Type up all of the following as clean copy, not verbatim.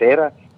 13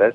10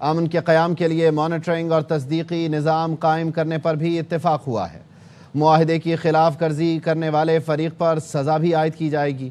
امن کے قیام کے لیے مانیٹرنگ اور تصدیقی نظام قائم کرنے پر بھی اتفاق ہوا ہے۔ معاہدے کی خلاف ورزی کرنے والے فریق پر سزا بھی عائد کی جائے گی۔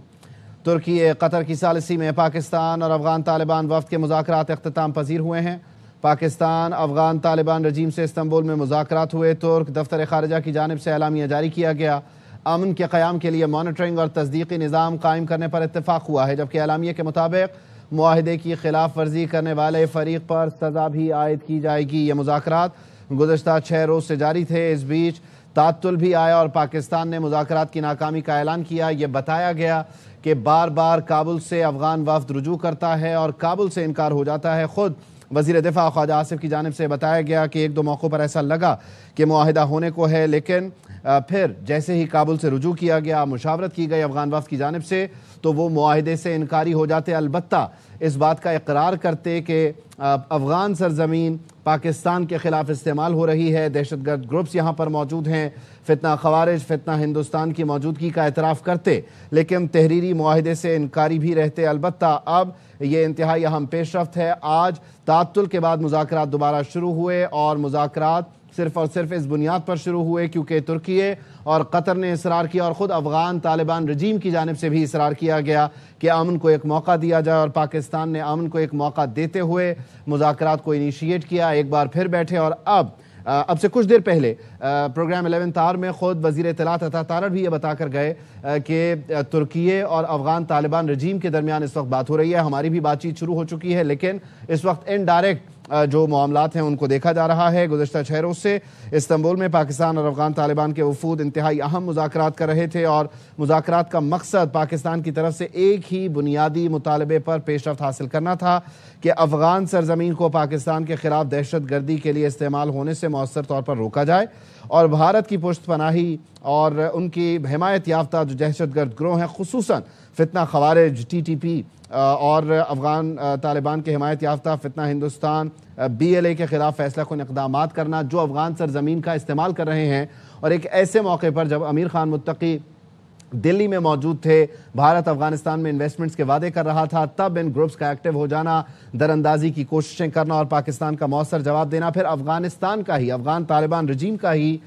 ترکی قطر کی ثالثی میں پاکستان اور افغان طالبان وفد کے مذاکرات اختتام پذیر ہوئے ہیں۔ پاکستان افغان طالبان رجیم سے استنبول میں مذاکرات ہوئے۔ ترک دفتر خارجہ کی جانب سے اعلامیہ جاری کیا گیا۔ امن کے قیام کے لیے مانیٹرنگ اور تصدیقی نظام قائم کرنے پر اتفاق ہوا ہے، جبکہ اعلامیے کے مطابق معاہدے کی خلاف ورزی کرنے والے فریق پر سزا بھی عائد کی جائے گی۔ یہ مذاکرات گزشتہ 6 روز سے جاری تھے۔ اس بیچ تعطل بھی آیا اور پاکستان نے مذاکرات کی ناکامی کا اعلان کیا۔ یہ بتایا گیا کہ بار بار کابل سے افغان وفد رجوع کرتا ہے اور کابل سے انکار ہو جاتا ہے۔ خود وزیر دفاع خواجہ آصف کی جانب سے بتایا گیا کہ 1-2 موقعوں پر ایسا لگا کہ معاہدہ ہونے کو ہے، لیکن پھر جیسے ہی کابل سے رجوع کیا گیا، مشاورت کی گئی افغان وفد کی جانب سے، تو وہ معاہدے سے انکاری ہو جاتے، البتہ اس بات کا اقرار کرتے کہ افغان سرزمین پاکستان کے خلاف استعمال ہو رہی ہے، دہشت گرد گروپس یہاں پر موجود ہیں، فتنہ خوارج، فتنہ ہندوستان کی موجودگی کا اعتراف کرتے، لیکن تحریری معاہدے سے انکاری بھی رہتے۔ البتہ اب یہ انتہائی اہم پیش رفت ہے۔ آج تعطل کے بعد مذاکرات دوبارہ شروع ہوئے اور مذاکرات صرف اور صرف اس بنیاد پر شروع ہوئے کیونکہ ترکی اور قطر نے اصرار کیا اور خود افغان طالبان رجیم کی جانب سے بھی اصرار کیا گیا کہ امن کو ایک موقع دیا جائے، اور پاکستان نے امن کو ایک موقع دیتے ہوئے مذاکرات کو انیشیٹ کیا۔ ایک بار پھر بیٹھے اور اب سے کچھ دیر پہلے پروگرام 11th آور میں خود وزیر اطلاعات عطا تارڑ بھی یہ بتا کر گئے کہ ترکی اور افغان طالبان رجیم کے درمیان اس وقت بات ہو رہی ہے، ہماری بھی بات چیت شروع ہو چکی ہے، لیکن اس وقت انڈائریکٹ جو معاملات ہیں ان کو دیکھا جا رہا ہے۔ گزشتہ 6 روز سے استنبول میں پاکستان اور افغان طالبان کے وفود انتہائی اہم مذاکرات کر رہے تھے، اور مذاکرات کا مقصد پاکستان کی طرف سے ایک ہی بنیادی مطالبے پر پیش رفت حاصل کرنا تھا کہ افغان سرزمین کو پاکستان کے خلاف دہشت گردی کے لیے استعمال ہونے سے مؤثر طور پر روکا جائے، اور بھارت کی پشت پناہی اور ان کی حمایت یافتہ جو دہشت گرد گروہ ہیں، خصوصاً فتنہ خوارج، TTP اور افغان طالبان کے حمایت یافتہ فتنہ ہندوستان BLA کے خلاف فیصلہ کن اقدامات کرنا جو افغان سرزمین کا استعمال کر رہے ہیں۔ اور ایک ایسے موقع پر جب امیر خان متقی دلی میں موجود تھے، بھارت افغانستان میں انویسٹمنٹس کے وعدے کر رہا تھا، تب ان گروپس کا ایکٹیو ہو جانا، در اندازی کی کوششیں کرنا اور پاکستان کا مؤثر جواب دینا، پھر افغانستان کا ہی، افغان طالبان رجیم کا ہی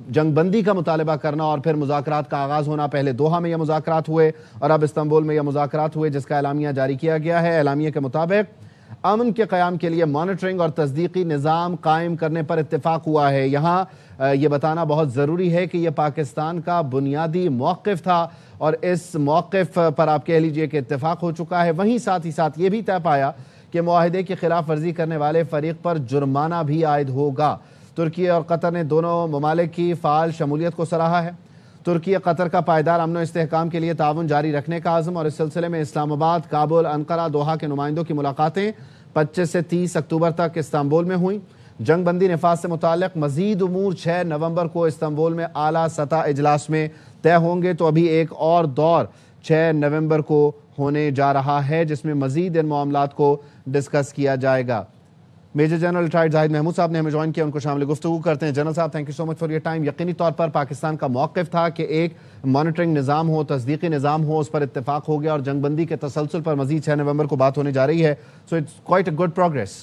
جنگ بندی کا مطالبہ کرنا، اور پھر مذاکرات کا آغاز ہونا۔ پہلے دوحہ میں یہ مذاکرات ہوئے اور اب استنبول میں یہ مذاکرات ہوئے، جس کا اعلامیہ جاری کیا گیا ہے۔ اعلامیے کے مطابق امن کے قیام کے لیے مانیٹرنگ اور تصدیقی نظام قائم کرنے پر اتفاق ہوا ہے۔ یہاں یہ بتانا بہت ضروری ہے کہ یہ پاکستان کا بنیادی موقف تھا، اور اس موقف پر آپ کہہ لیجئے کہ اتفاق ہو چکا ہے۔ وہیں ساتھ ہی ساتھ یہ بھی طے پایا کہ معاہدے کی خلاف ورزی کرنے والے فریق پر جرمانہ بھی عائد ہوگا۔ ترکی اور قطر نے دونوں ممالک کی فعال شمولیت کو سراہا ہے۔ ترکی قطر کا پائیدار امن و استحکام کے لیے تعاون جاری رکھنے کا عزم، اور اس سلسلے میں اسلام آباد، کابل، انقرہ، دوحہ کے نمائندوں کی ملاقاتیں 25 سے 30 اکتوبر تک استنبول میں ہوئیں۔ جنگ بندی نفاذ سے متعلق مزید امور 6 نومبر کو استنبول میں اعلیٰ سطح اجلاس میں طے ہوں گے، تو ابھی ایک اور دور 6 نومبر کو ہونے جا رہا ہے جس میں مزید ان معاملات کو ڈسکس کیا جائے گا۔ میجر جنرل ریٹائرڈ زاہد محمود صاحب نے ہمیں جوائن کیا، ان کو شامل گفتگو کرتے ہیں۔ جنرل صاحب، thank you so much for your time. یقینی طور پر پاکستان کا موقف تھا کہ ایک مانیٹرنگ نظام ہو، تصدیقی نظام ہو، اس پر اتفاق ہو گیا، اور جنگ بندی کے تسلسل پر مزید 6 نومبر کو بات ہونے جا رہی ہے۔ So it's quite a good progress.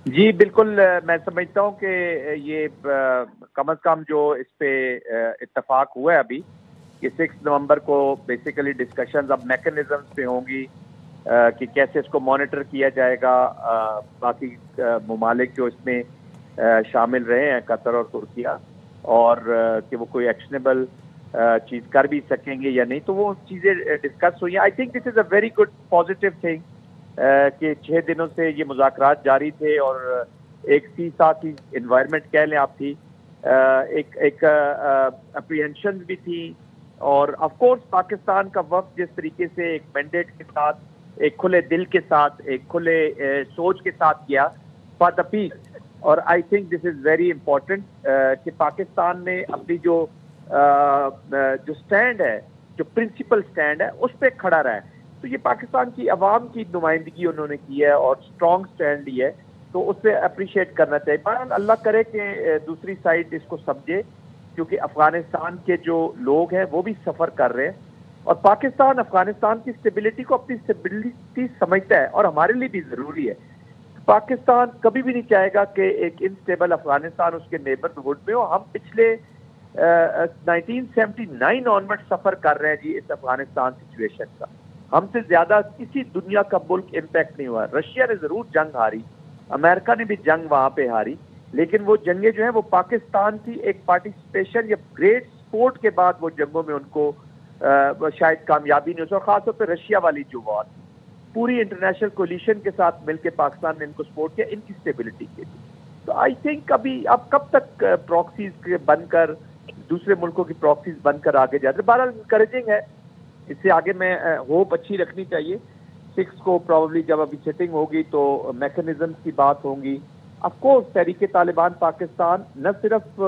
جی بالکل، میں سمجھتا ہوں کہ یہ کم از کم جو اس پہ اتفاق ہوا ہے ابھی کہ 6 نومبر کو بیسیکلی ڈسکشنز اب میکنزمز پہ ہوں گی کہ کیسے اس کو مانیٹر کیا جائے گا۔ باقی ممالک جو اس میں شامل رہے ہیں، قطر اور ترکیہ، اور کہ وہ کوئی ایکشنیبل چیز کر بھی سکیں گے یا نہیں، تو وہ چیزیں ڈسکس ہوئی ہیں۔ I think this is a very good positive thing کہ 6 دنوں سے یہ مذاکرات جاری تھے، اور ایک ساتھ ہی انوائرمنٹ کہہ لیں آپ تھی، ایک اپریہنشن بھی تھی، اور آف کورس پاکستان کا وقت جس طریقے سے ایک مینڈیٹ کے ساتھ، ایک کھلے دل کے ساتھ، ایک کھلے سوچ کے ساتھ کیا فار دا پیس، اور I think this is very important کہ پاکستان نے اپنی جو سٹینڈ ہے، جو پرنسپل سٹینڈ ہے، اس پہ کھڑا رہا ہے۔ تو یہ پاکستان کی عوام کی نمائندگی انہوں نے کی ہے اور اسٹرانگ سٹینڈ لی ہے، تو اس پہ اپریشیٹ کرنا چاہیے۔ بہرحال اللہ کرے کہ دوسری سائڈ اس کو سمجھے، کیونکہ افغانستان کے جو لوگ ہیں وہ بھی سفر کر رہے ہیں، اور پاکستان افغانستان کی اسٹیبلٹی کو اپنی اسٹیبلٹی سمجھتا ہے اور ہمارے لیے بھی ضروری ہے. پاکستان کبھی بھی نہیں چاہے گا کہ ایک انسٹیبل افغانستان اس کے نیبرہڈ میں ہو. ہم پچھلے 1979 آنورڈ سفر کر رہے ہیں جی اس افغانستان سچویشن کا. ہم سے زیادہ کسی دنیا کا ملک امپیکٹ نہیں ہوا. رشیا نے ضرور جنگ ہاری, امریکہ نے بھی جنگ وہاں پہ ہاری, لیکن وہ جنگیں جو ہیں وہ پاکستان کی ایک پارٹیسپیشن یا گریٹ سپورٹ کے بعد وہ جنگوں میں ان کو شاید کامیابی نہیں ہو. اور خاص طور پہ رشیا والی جو وار پوری انٹرنیشنل کولیشن کے ساتھ مل کے پاکستان نے ان کو سپورٹ کیا ان کی اسٹیبلٹی کے لیے. تو آئی تھنک ابھی اب کب تک پراکسیز بن کر دوسرے ملکوں کی پراکسیز بن کر آگے جاتے. بہرحال انکریجنگ ہے, اس سے آگے میں ہوپ اچھی رکھنی چاہیے. 6 کو پروبیبلی جب ابھی سیٹنگ ہوگی تو میکنزم کی بات ہوں گی. آف کورس تحریک طالبان پاکستان نہ صرف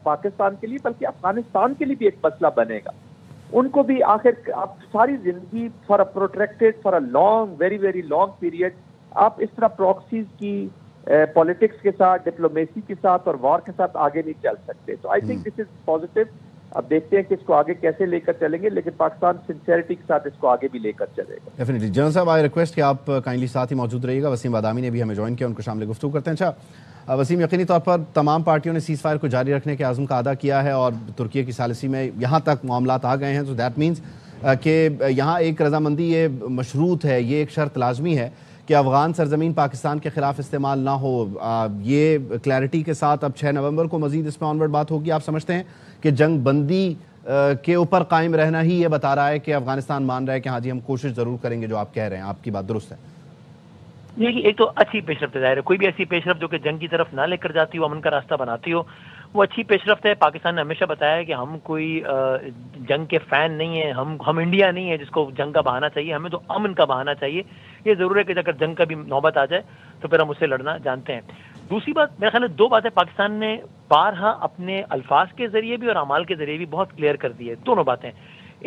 پاکستان کے لیے بلکہ افغانستان کے لیے بھی ایک مسئلہ بنے گا. ان کو بھی آخر آپ ساری زندگی for a protracted for a long very very long period آپ اس طرح پراکسیز کی پالیٹکس کے ساتھ, ڈپلومیسی کے ساتھ اور وار کے ساتھ آگے نہیں چل سکتے. تو I think this is positive. اب دیکھتے ہیں کہ اس کو آگے کیسے لے کر چلیں گے, لیکن پاکستان سنسیئرٹی کے ساتھ اس کو آگے بھی لے کر چلے گا. ڈیفینیٹلی. جنرل صاحب آئی ریکویسٹ کہ آپ کائنڈلی ساتھ ہی موجود رہیے گا. وسیم بادامی نے بھی ہمیں جوائن کیا, ان کو شامل گفتگو کرتے ہیں. اچھا وسیم, یقینی طور پر تمام پارٹیوں نے سیز فائر کو جاری رکھنے کے عزم کا ادا کیا ہے اور ترکی کی ثالثی میں یہاں تک معاملات آ گئے ہیں. تو دیٹ مینس کہ یہاں ایک رضامندی یہ مشروط ہے, یہ ایک شرط لازمی ہے کہ افغان سرزمین پاکستان کے خلاف استعمال نہ ہو. یہ کلیئرٹی کے ساتھ اب 6 نومبر کو مزید اس میں آنورڈ بات ہوگی. آپ سمجھتے ہیں کہ جنگ بندی کے اوپر قائم رہنا ہی یہ بتا رہا ہے کہ افغانستان مان رہا ہے کہ ہاں جی ہم کوشش ضرور کریں گے جو آپ کہہ رہے ہیں, آپ کی بات درست ہے؟ یہ ایک تو اچھی پیش رفت ظاہر ہے, کوئی بھی ایسی پیش رفت جو کہ جنگ کی طرف نہ لے کر جاتی ہو, امن کا راستہ بناتی ہو, وہ اچھی پیش رفت ہے. پاکستان نے ہمیشہ بتایا ہے کہ ہم کوئی جنگ کے فین نہیں ہیں, ہم انڈیا نہیں ہے جس کو جنگ کا بہانا چاہیے, ہمیں تو امن کا بہانا چاہیے. یہ ضرور ہے کہ اگر جنگ کا بھی نوبت آ جائے تو پھر ہم اسے لڑنا جانتے ہیں. دوسری بات میرے خیال ہے 2 باتیں پاکستان نے بارہا اپنے الفاظ کے ذریعے بھی اور اعمال کے ذریعے بھی بہت کلیئر کر دی ہے. دونوں باتیں,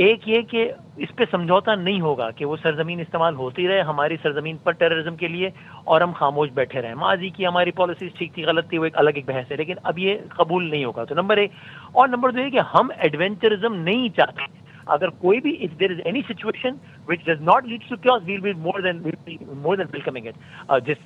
ایک یہ کہ اس پہ سمجھوتا نہیں ہوگا کہ وہ سرزمین استعمال ہوتی رہے ہماری سرزمین پر ٹیررزم کے لیے اور ہم خاموش بیٹھے رہیں. ماضی کی ہماری پالیسیز ٹھیک تھی غلط تھی وہ ایک الگ ایک بحث ہے, لیکن اب یہ قبول نہیں ہوگا. تو نمبر 1. اور نمبر 2 یہ کہ ہم ایڈونچرزم نہیں چاہتے. اگر کوئی بھی if there is any situation which does not lead to chaos we'll be more than welcoming it.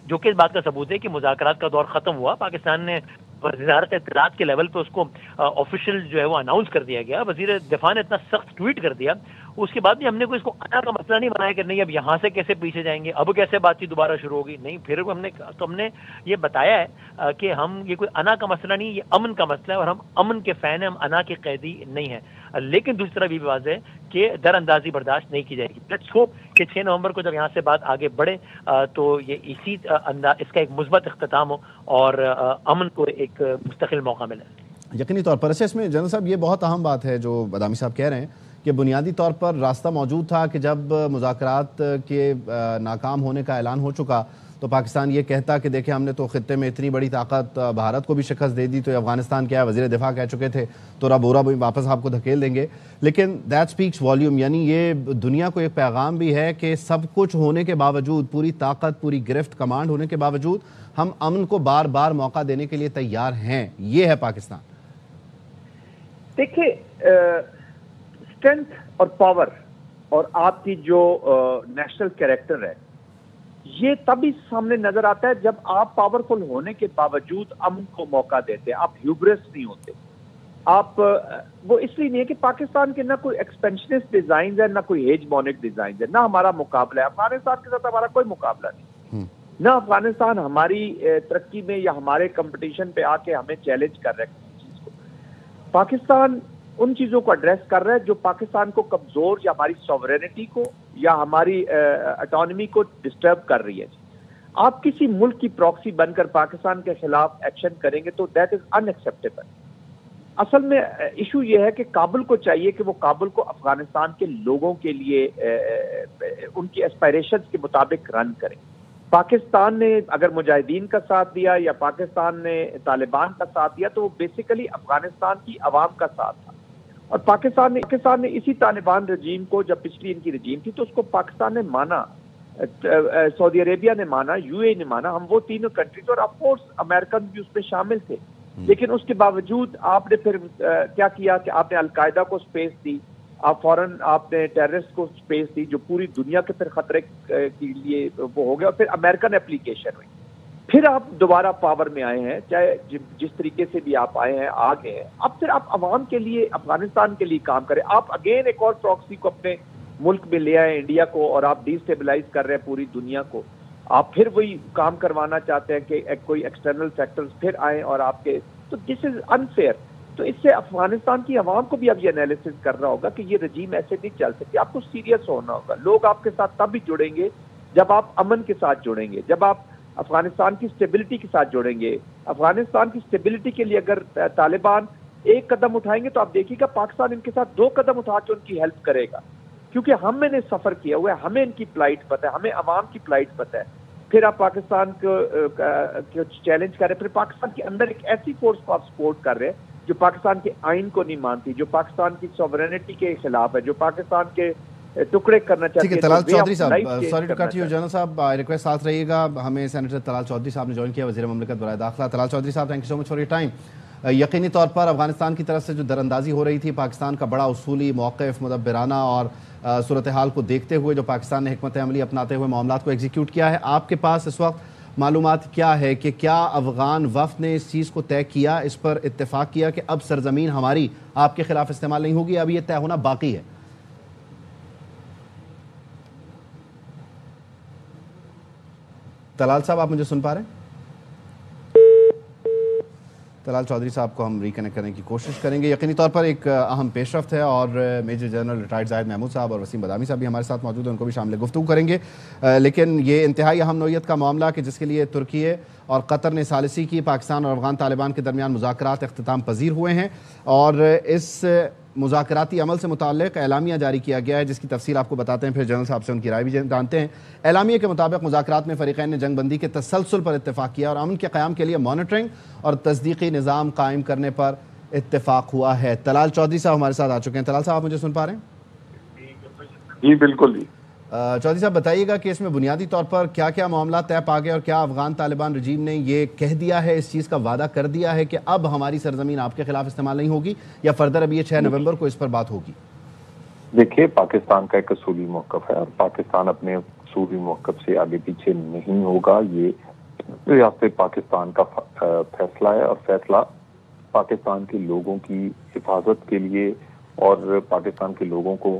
جو کہ اس بات کا ثبوت ہے کہ مذاکرات کا دور ختم ہوا. پاکستان نے وزارت اطلاعات کے لیول پہ اس کو آفیشیل جو ہے وہ اناؤنس کر دیا گیا. وزیر دفاع نے اتنا سخت ٹویٹ کر دیا, اس کے بعد بھی ہم نے کوئی اس کو انا کا مسئلہ نہیں بنایا کہ نہیں اب یہاں سے کیسے پیچھے جائیں گے, اب کیسے بات چیت دوبارہ شروع ہوگی. نہیں, پھر ہم نے یہ بتایا ہے کہ ہم یہ کوئی انا کا مسئلہ نہیں, یہ امن کا مسئلہ ہے اور ہم امن کے فین ہیں, ہم انا کے قیدی نہیں ہیں. لیکن دوسری طرف یہ بھی واضح ہے کہ در اندازی برداشت نہیں کی جائے گی. لیٹس ہوپ کہ 6 نومبر کو جب یہاں سے بات آگے بڑھے تو یہ اس کا ایک مثبت اختتام ہو اور امن کو ایک مستقل موقع ملے. یقینی طور پر اس میں جنرل صاحب یہ بہت اہم بات ہے جو بادامی صاحب کہہ رہے ہیں کہ بنیادی طور پر راستہ موجود تھا کہ جب مذاکرات کے ناکام ہونے کا اعلان ہو چکا تو پاکستان یہ کہتا کہ دیکھیں ہم نے تو خطے میں اتنی بڑی طاقت بھارت کو بھی شکست دے دی, تو افغانستان کیا ہے, وزیر دفاع کہہ چکے تھے تو ربورا بھی واپس آپ کو دھکیل دیں گے. لیکن دیٹ سپیکس والیوم, یعنی یہ دنیا کو ایک پیغام بھی ہے کہ سب کچھ ہونے کے باوجود, پوری طاقت پوری گرفت کمانڈ ہونے کے باوجود ہم امن کو بار بار موقع دینے کے لیے تیار ہیں. یہ ہے پاکستان. دیکھیے اسٹرینتھ اور پاور اور آپ کی جو نیشنل کیریکٹر ہے یہ تبھی سامنے نظر آتا ہے جب آپ پاورفل ہونے کے باوجود امن کو موقع دیتے. آپ ہیوبرس نہیں ہوتے. آپ وہ اس لیے نہیں ہے کہ پاکستان کے نہ کوئی ایکسپینشنسٹ ڈیزائنز ہے, نہ کوئی ہیجمونک ڈیزائنز ہے, نہ ہمارا مقابلہ ہے. افغانستان کے ساتھ ہمارا کوئی مقابلہ نہیں, نہ افغانستان ہماری ترقی میں یا ہمارے کمپٹیشن پہ آ کے ہمیں چیلنج کر رہا ہے کسی چیز کو. پاکستان ان چیزوں کو ایڈریس کر رہا ہے جو پاکستان کو کمزور یا ہماری سوورینٹی کو یا ہماری اٹانومی کو ڈسٹرب کر رہی ہے. آپ کسی ملک کی پراکسی بن کر پاکستان کے خلاف ایکشن کریں گے تو دیٹ از ان ایکسیپٹیبل. اصل میں ایشو یہ ہے کہ کابل کو چاہیے کہ وہ کابل کو افغانستان کے لوگوں کے لیے ان کی اسپائریشنز کے مطابق رن کریں. پاکستان نے اگر مجاہدین کا ساتھ دیا یا پاکستان نے طالبان کا ساتھ دیا تو وہ بیسیکلی افغانستان کی عوام کا ساتھ تھا. اور پاکستان نے اسی طالبان رجیم کو, جب پچھلی ان کی رجیم تھی تو اس کو پاکستان نے مانا, سعودی عربیہ نے مانا, یو اے نے مانا. ہم وہ تینوں کنٹریز اور آف کورس امریکن بھی اس میں شامل تھے. لیکن اس کے باوجود آپ نے پھر کیا کیا کہ آپ نے القاعدہ کو سپیس دی, آپ فوراً آپ نے ٹیررسٹ کو اسپیس دی جو پوری دنیا کے پھر خطرے کے لیے وہ ہو گیا, اور پھر امریکن اپلیکیشن ہوئی, پھر آپ دوبارہ پاور میں آئے ہیں, چاہے جس طریقے سے بھی آپ آئے ہیں آ گئے ہیں, اب پھر آپ عوام کے لیے افغانستان کے لیے کام کریں. آپ اگین ایک اور پراکسی کو اپنے ملک میں لے آئے انڈیا کو, اور آپ ڈی اسٹیبلائز کر رہے ہیں پوری دنیا کو. آپ پھر وہی کام کروانا چاہتے ہیں کہ کوئی ایکسٹرنل فیکٹرز پھر آئیں اور آپ کے, تو دس از انفیئر. تو اس سے افغانستان کی عوام کو بھی اب یہ انالیسس کرنا ہوگا کہ یہ رجیم ایسے نہیں چل سکتی. آپ کو سیریس ہونا ہوگا. لوگ آپ کے ساتھ تب بھی جڑیں گے جب آپ امن کے ساتھ جڑیں گے, جب آپ افغانستان کی سٹیبلٹی کے ساتھ جوڑیں گے. افغانستان کی سٹیبلٹی کے لیے اگر طالبان ایک قدم اٹھائیں گے تو آپ دیکھیے گا پاکستان ان کے ساتھ 2 قدم اٹھا کے ان کی ہیلپ کرے گا, کیونکہ ہم نے سفر کیا ہوا ہے, ہمیں ان کی پلائٹ پتہ ہے, ہمیں عوام کی پلائٹ پتہ ہے. پھر آپ پاکستان کو چیلنج کر رہے ہیں, پھر پاکستان کے اندر ایک ایسی فورس کو آپ سپورٹ کر رہے ہیں جو پاکستان کے آئین کو نہیں مانتی, جو پاکستان کی سوورینٹی کے خلاف ہے, جو پاکستان کے ٹکڑے کرنا چاہتے ہیں. طلال چودھری صاحب, sorry to cut you general صاحب, ریکویسٹ ساتھ رہیے گا. ہمیں سینیٹر طلال چودھری صاحب نے جوائن کیا, وزیر مملکت برائے داخلہ. طلال چودھری صاحب, thank you so much for your time. یقینی طور پر افغانستان کی طرف سے جو دراندازی ہو رہی تھی, پاکستان کا بڑا اصولی موقف, مدبرانہ اور صورتحال کو دیکھتے ہوئے جو پاکستان نے حکمت عملی اپناتے ہوئے معاملات کو ایگزیکیوٹ کیا ہے, آپ کے پاس اس وقت معلومات کیا ہے کہ کیا افغان وفد نے اس چیز کو طے کیا, اس پر اتفاق کیا کہ اب سرزمین ہماری آپ کے خلاف استعمال نہیں ہوگی, اب یہ طے ہونا باقی ہے؟ طلال صاحب, آپ مجھے سن پا رہے ہیں؟ طلال چودھری صاحب کو ہم ریکنیکٹ کرنے کی کوشش کریں گے. یقینی طور پر ایک اہم پیش رفت ہے, اور میجر جنرل ریٹائرڈ زاہد محمود صاحب اور وسیم بدامی صاحب بھی ہمارے ساتھ موجود ہیں, ان کو بھی شامل گفتگو کریں گے. لیکن یہ انتہائی اہم نوعیت کا معاملہ کہ جس کے لیے ترکیے اور قطر نے ثالثی کی, پاکستان اور افغان طالبان کے درمیان مذاکرات اختتام پذیر ہوئے ہیں, اور اس مذاکراتی عمل سے متعلق اعلامیہ جاری کیا گیا ہے جس کی تفصیل آپ کو بتاتے ہیں, پھر جنرل صاحب سے ان کی رائے بھی جانتے ہیں. اعلامیہ کے مطابق مذاکرات میں فریقین نے جنگ بندی کے تسلسل پر اتفاق کیا اور امن کے قیام کے لیے مانیٹرنگ اور تصدیقی نظام قائم کرنے پر اتفاق ہوا ہے. طلال چودھری صاحب ہمارے ساتھ آ چکے ہیں. طلال صاحب, آپ مجھے سن پا رہے ہیں؟ جی بالکل جی. چودھری صاحب, بتائیے گا کہ اس میں بنیادی طور پر کیا کیا معاملات طے پا گئے, اور کیا افغان طالبان رجیم نے یہ کہہ دیا ہے, اس چیز کا وعدہ کر دیا ہے کہ اب ہماری سرزمین آپ کے خلاف استعمال نہیں ہوگی, یا فردر ابھی یہ 6 نومبر کو اس پر بات ہوگی؟ دیکھیے, پاکستان کا ایک اصولی موقف ہے, اور پاکستان اپنے اصولی موقف سے آگے پیچھے نہیں ہوگا. یہ ریاست پاکستان کا فیصلہ ہے, اور فیصلہ پاکستان کے لوگوں کی حفاظت کے لیے اور پاکستان کے لوگوں کو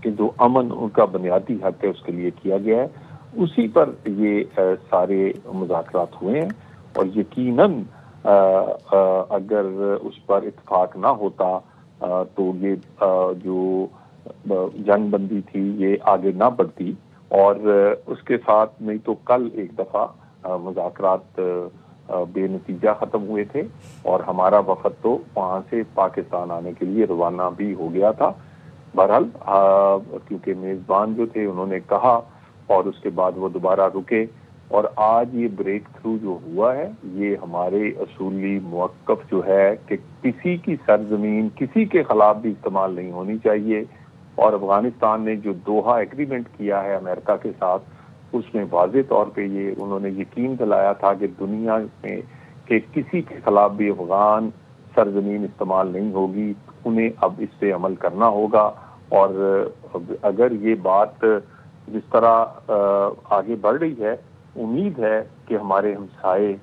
کہ جو امن ان کا بنیادی حق ہے اس کے لیے کیا گیا ہے. اسی پر یہ سارے مذاکرات ہوئے ہیں, اور یقیناً اگر اس پر اتفاق نہ ہوتا تو یہ جو جنگ بندی تھی یہ آگے نہ بڑھتی, اور اس کے ساتھ نہیں تو کل ایک دفعہ مذاکرات بے نتیجہ ختم ہوئے تھے, اور ہمارا وفد تو وہاں سے پاکستان آنے کے لیے روانہ بھی ہو گیا تھا. بہرحال کیونکہ میزبان جو تھے انہوں نے کہا, اور اس کے بعد وہ دوبارہ رکے, اور آج یہ بریک تھرو جو ہوا ہے یہ ہمارے اصولی موقف جو ہے کہ کسی کی سرزمین کسی کے خلاف بھی استعمال نہیں ہونی چاہیے. اور افغانستان نے جو دوحہ ایگریمنٹ کیا ہے امریکہ کے ساتھ, اس میں واضح طور پہ یہ انہوں نے یقین دلایا تھا کہ دنیا میں کہ کسی کے خلاف بھی افغان سرزمین استعمال نہیں ہوگی. انہیں اب اس پہ عمل کرنا ہوگا, اور اگر یہ بات جس طرح آگے بڑھ رہی ہے, امید ہے کہ ہمارے ہمسائے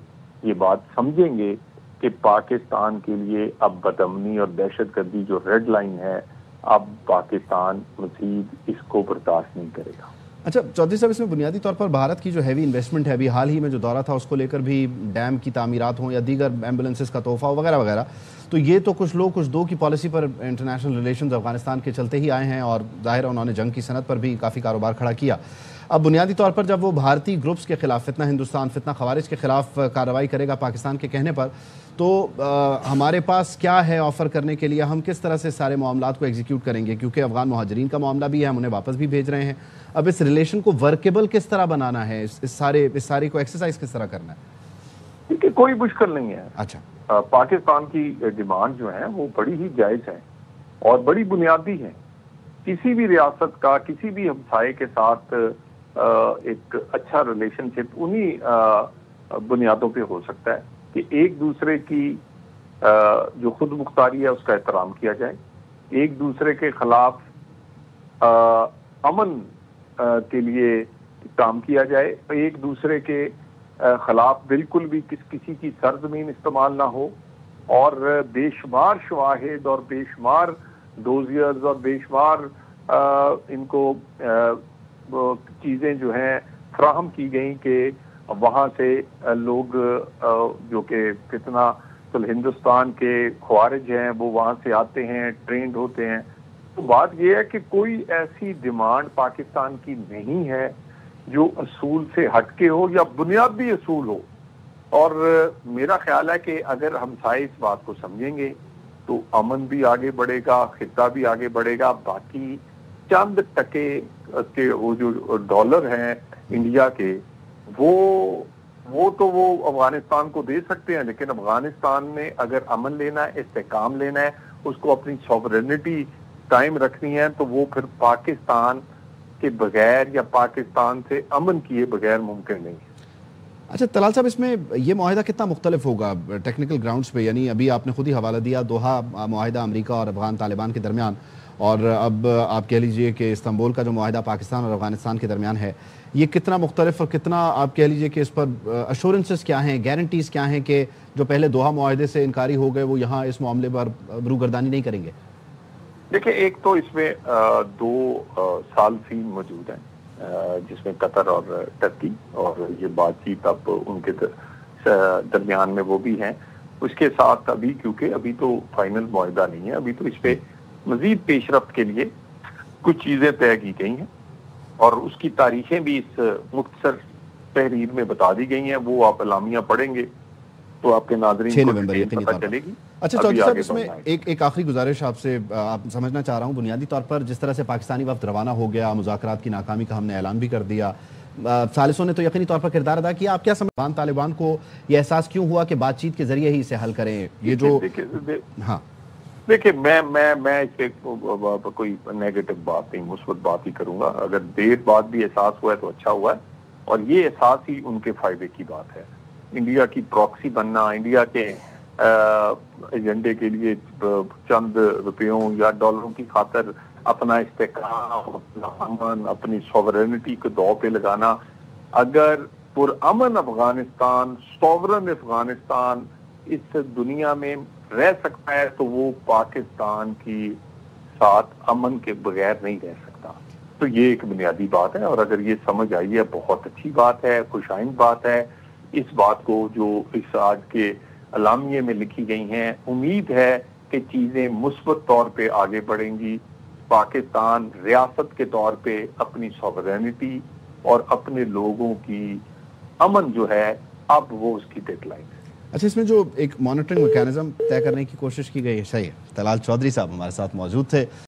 یہ بات سمجھیں گے کہ پاکستان کے لیے اب بدامنی اور دہشت گردی جو ریڈ لائن ہے, اب پاکستان مزید اس کو برداشت نہیں کرے گا. اچھا چودھری صاحب, اس میں بنیادی طور پر بھارت کی جو ہیوی انویسٹمنٹ ہے, ابھی حال ہی میں جو دورہ تھا اس کو لے کر بھی ڈیم کی تعمیرات ہوں یا دیگر ایمبولینسز کا تحفہ وغیرہ وغیرہ, تو یہ تو کچھ لوگ کچھ دو کی پالیسی پر انٹرنیشنل ریلیشنز افغانستان کے چلتے ہی آئے ہیں, اور ظاہر ہے انہوں نے جنگ کی صنعت پر بھی کافی کاروبار کھڑا کیا. اب بنیادی طور پر جب وہ بھارتی گروپس کے خلاف, فتنہ ہندوستان, فتنہ خوارج کے خلاف کارروائی کرے گا پاکستان کے کہنے پر, تو ہمارے پاس کیا ہے آفر کرنے کے لیے, ہم کس طرح سے سارے معاملات کو ایگزیکیوٹ کریں گے, کیونکہ افغان مہاجرین کا معاملہ بھی ہے, ہم انہیں واپس بھی بھیج رہے ہیں. اب اس ریلیشن کو ورکیبل کس طرح بنانا ہے, اس ساری کو ایکسرسائز کس طرح کرنا ہے؟ کیونکہ کوئی مشکل نہیں ہے. اچھا, پاکستان کی ڈیمانڈ جو ہیں وہ بڑی ہی جائز ہیں اور بڑی بنیادی ہیں. کسی بھی ریاست کا کسی بھی ہمسائے کے ساتھ ایک اچھا ریلیشن شپ انہی بنیادوں پہ ہو سکتا ہے کہ ایک دوسرے کی جو خود مختاری ہے اس کا احترام کیا جائے, ایک دوسرے کے خلاف امن کے لیے کام کیا جائے، ایک دوسرے کے خلاف بالکل بھی کسی کی سرزمین استعمال نہ ہو، اور بے شمار شواہد اور بے شمار ڈوزیئرز اور بے شمار ان کو چیزیں جو ہیں فراہم کی گئیں کہ وہاں سے لوگ جو کہ کتنا ہندوستان کے خوارج ہیں وہ وہاں سے آتے ہیں، ٹرینڈ ہوتے ہیں. تو بات یہ ہے کہ کوئی ایسی ڈیمانڈ پاکستان کی نہیں ہے جو اصول سے ہٹ کے ہو یا بنیادی اصول ہو. اور میرا خیال ہے کہ اگر ہم اس بات کو سمجھیں گے تو امن بھی آگے بڑھے گا، خطہ بھی آگے بڑھے گا. باقی چند ٹکے کے وہ جو ڈالر ہیں انڈیا کے وہ تو وہ افغانستان کو دے سکتے ہیں، لیکن افغانستان میں اگر امن لینا ہے، استحکام لینا ہے، اس کو اپنی سوورنٹی قائم رکھنی ہے، تو وہ پھر پاکستان کے بغیر یا پاکستان سے امن کیے بغیر ممکن نہیں ہے. اچھا طلال صاحب، اس میں یہ معاہدہ کتنا مختلف ہوگا ٹیکنیکل گراؤنڈز پہ؟ یعنی ابھی آپ نے خود ہی حوالہ دیا دوحہ معاہدہ امریکہ اور افغان طالبان کے درمیان، اور اب آپ کہہ لیجئے کہ استنبول کا جو معاہدہ پاکستان اور افغانستان کے درمیان ہے، یہ کتنا مختلف اور کتنا آپ کہہ لیجئے کہ اس پر ایشورنسز کیا ہیں، گارنٹیز کیا ہیں کہ جو پہلے دوحہ معاہدے سے انکاری ہو گئے وہ یہاں اس معاملے پر روگردانی نہیں کریں گے؟ دیکھیں، ایک تو اس میں 2 ثالثین موجود ہیں جس میں قطر اور ترکی، اور یہ بات چیت اب ان کے درمیان میں وہ بھی ہیں. اس کے ساتھ ابھی کیونکہ ابھی تو فائنل معاہدہ نہیں ہے، ابھی تو اس پہ مزید پیش رفت کے لیے کچھ چیزیں طے کی گئی ہیں، اور اس کی تاریخیں بھی اس مختصر تحریر میں بتا دی گئی ہیں. وہ آپ اعلامیہ پڑھیں گے تو آپ کے ناظرین 6 نومبر یقینی طور پر چلے گی. اچھا چودھری صاحب، اس میں ایک آخری گزارش آپ سے آپ سمجھنا چاہ رہا ہوں. بنیادی طور پر جس طرح سے پاکستانی وفد روانہ ہو گیا، مذاکرات کی ناکامی کا ہم نے اعلان بھی کر دیا، ثالثوں نے تو یقینی طور پر کردار ادا کیا. آپ کیا سمجھتے ہیں طالبان کو یہ احساس کیوں ہوا کہ بات چیت کے ذریعے ہی اسے حل کریں؟ یہ جو ہاں دیکھیں، میں اس پہ کوئی نیگیٹو بات نہیں، مثبت بات ہی کروں گا. اگر دیر بعد بھی احساس ہوا ہے تو اچھا ہوا ہے، اور یہ احساس ہی ان کے فائدے کی بات ہے. انڈیا کی پراکسی بننا، انڈیا کے ایجنڈے کے لیے چند روپیوں یا ڈالروں کی خاطر اپنا استحکام، اپنا امن، اپنی سوورنٹی کو داؤ پہ لگانا. اگر پرامن افغانستان، سوورن افغانستان اس دنیا میں رہ سکتا ہے تو وہ پاکستان کی ساتھ امن کے بغیر نہیں رہ سکتا. تو یہ ایک بنیادی بات ہے، اور اگر یہ سمجھ آئی ہے بہت اچھی بات ہے، خوش آئند بات ہے. اس بات کو جو اس آج کے اعلامیے میں لکھی گئی ہیں، امید ہے کہ چیزیں مثبت طور پہ آگے بڑھیں گی. پاکستان ریاست کے طور پہ اپنی سوورینٹی اور اپنے لوگوں کی امن جو ہے اب وہ اس کی ڈیڈ لائن ہے. اچھا، اس میں جو ایک مانیٹرنگ میکینزم طے کرنے کی کوشش کی گئی ہے، صحیح ہے. طلال چودھری صاحب ہمارے ساتھ موجود تھے.